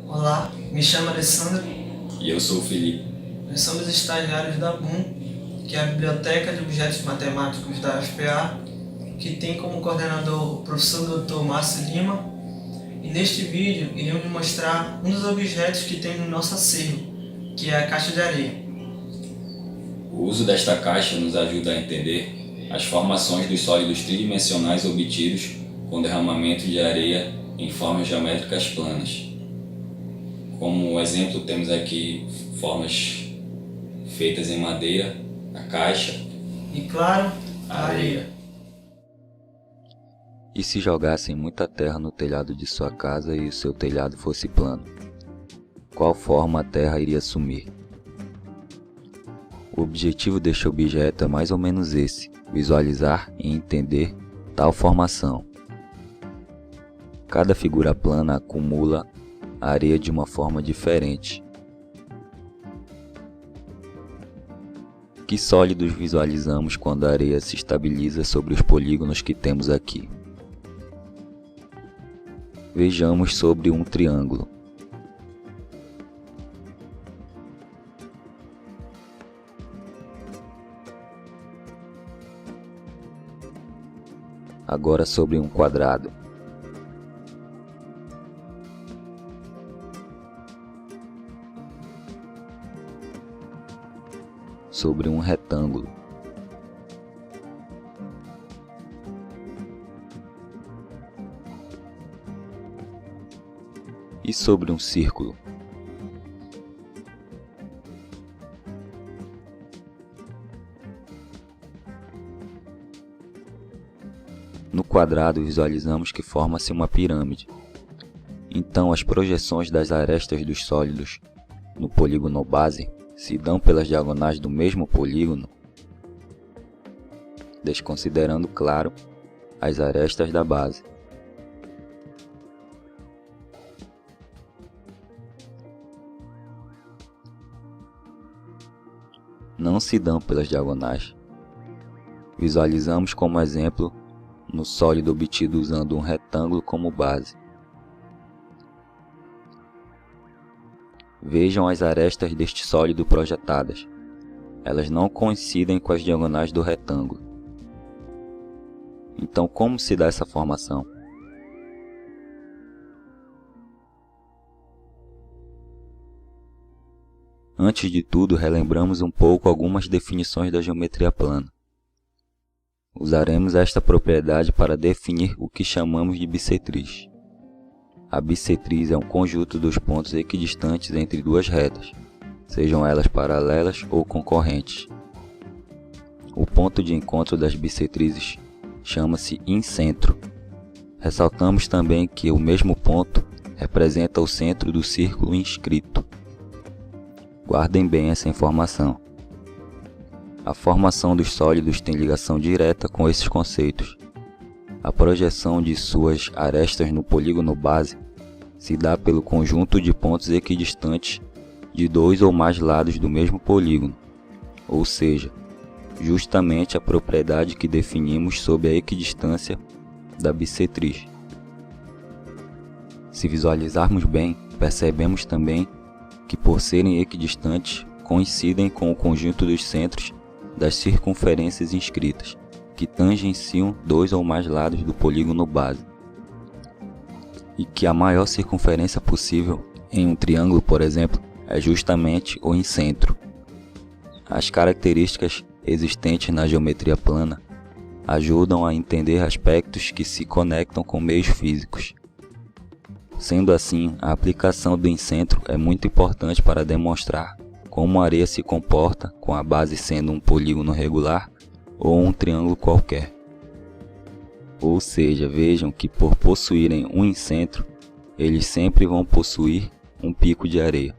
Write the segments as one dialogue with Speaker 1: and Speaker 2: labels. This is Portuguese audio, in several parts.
Speaker 1: Olá, me chamo Alessandro.
Speaker 2: E eu sou o Felipe.
Speaker 1: Nós somos estagiários da BUM, que é a Biblioteca de Objetos Matemáticos da UFPA, que tem como coordenador o professor Dr. Márcio Lima. E neste vídeo iremos mostrar um dos objetos que tem no nosso acervo, que é a caixa de areia.
Speaker 2: O uso desta caixa nos ajuda a entender as formações dos sólidos tridimensionais obtidos com derramamento de areia em formas geométricas planas. Como exemplo, temos aqui formas feitas em madeira, a caixa
Speaker 1: e, claro, a areia.
Speaker 3: E se jogassem muita terra no telhado de sua casa e o seu telhado fosse plano? Qual forma a terra iria assumir? O objetivo deste objeto é mais ou menos esse: visualizar e entender tal formação. Cada figura plana acumula a areia de uma forma diferente. Que sólidos visualizamos quando a areia se estabiliza sobre os polígonos que temos aqui? Vejamos sobre um triângulo. Agora sobre um quadrado. Sobre um retângulo. E sobre um círculo. No quadrado visualizamos que forma-se uma pirâmide. Então as projeções das arestas dos sólidos no polígono base se dão pelas diagonais do mesmo polígono, desconsiderando, claro, as arestas da base. Não se dão pelas diagonais. Visualizamos como exemplo no sólido obtido usando um retângulo como base. Vejam as arestas deste sólido projetadas. Elas não coincidem com as diagonais do retângulo. Então, como se dá essa formação? Antes de tudo, relembramos um pouco algumas definições da geometria plana. Usaremos esta propriedade para definir o que chamamos de bissetriz. A bissetriz é um conjunto dos pontos equidistantes entre duas retas, sejam elas paralelas ou concorrentes. O ponto de encontro das bissetrizes chama-se incentro. Ressaltamos também que o mesmo ponto representa o centro do círculo inscrito. Guardem bem essa informação. A formação dos sólidos tem ligação direta com esses conceitos. A projeção de suas arestas no polígono base se dá pelo conjunto de pontos equidistantes de dois ou mais lados do mesmo polígono, ou seja, justamente a propriedade que definimos sob a equidistância da bissetriz. Se visualizarmos bem, percebemos também que, por serem equidistantes, coincidem com o conjunto dos centros das circunferências inscritas, que tangenciam dois ou mais lados do polígono base, e que a maior circunferência possível em um triângulo, por exemplo, é justamente o incentro. As características existentes na geometria plana ajudam a entender aspectos que se conectam com meios físicos. Sendo assim, a aplicação do incentro é muito importante para demonstrar como a areia se comporta com a base sendo um polígono regular ou um triângulo qualquer. Ou seja, vejam que por possuírem um incentro, eles sempre vão possuir um pico de areia.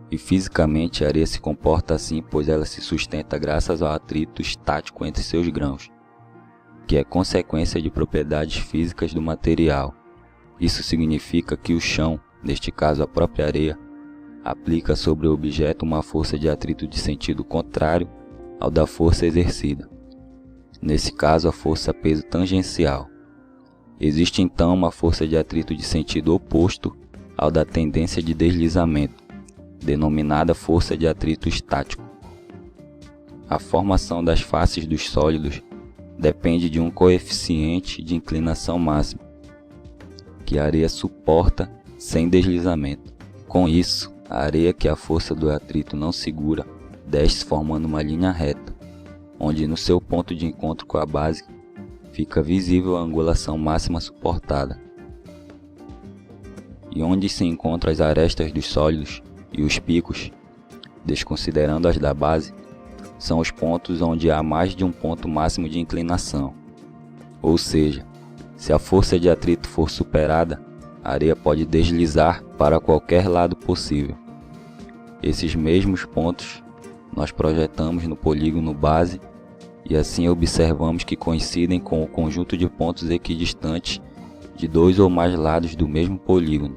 Speaker 3: E fisicamente a areia se comporta assim pois ela se sustenta graças ao atrito estático entre seus grãos, que é consequência de propriedades físicas do material. Isso significa que o chão, neste caso a própria areia, aplica sobre o objeto uma força de atrito de sentido contrário ao da força exercida. Nesse caso, a força peso tangencial. Existe então uma força de atrito de sentido oposto ao da tendência de deslizamento, denominada força de atrito estático. A formação das faces dos sólidos depende de um coeficiente de inclinação máximo, que a areia suporta sem deslizamento. Com isso, a areia que a força do atrito não segura desce formando uma linha reta, onde no seu ponto de encontro com a base fica visível a angulação máxima suportada, e onde se encontram as arestas dos sólidos e os picos, desconsiderando as da base, são os pontos onde há mais de um ponto máximo de inclinação. Ou seja, se a força de atrito for superada, a areia pode deslizar para qualquer lado possível. Esses mesmos pontos nós projetamos no polígono base e assim observamos que coincidem com o conjunto de pontos equidistantes de dois ou mais lados do mesmo polígono.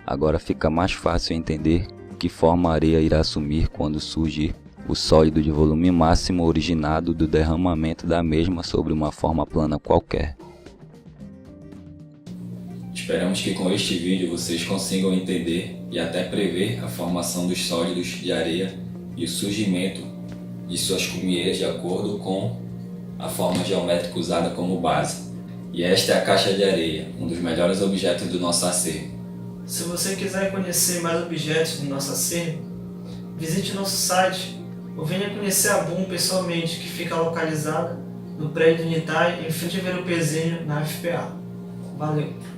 Speaker 3: Agora fica mais fácil entender que forma a areia irá assumir quando surgir o sólido de volume máximo originado do derramamento da mesma sobre uma forma plana qualquer.
Speaker 2: Esperamos que com este vídeo vocês consigam entender e até prever a formação dos sólidos de areia e o surgimento de suas cumieiras de acordo com a forma geométrica usada como base. E esta é a caixa de areia, um dos melhores objetos do nosso acervo.
Speaker 1: Se você quiser conhecer mais objetos do nosso acervo, visite nosso site ou venha conhecer a BUM pessoalmente, que fica localizada no prédio unitário em frente ao Ver o Pezinho, na FPA. Valeu!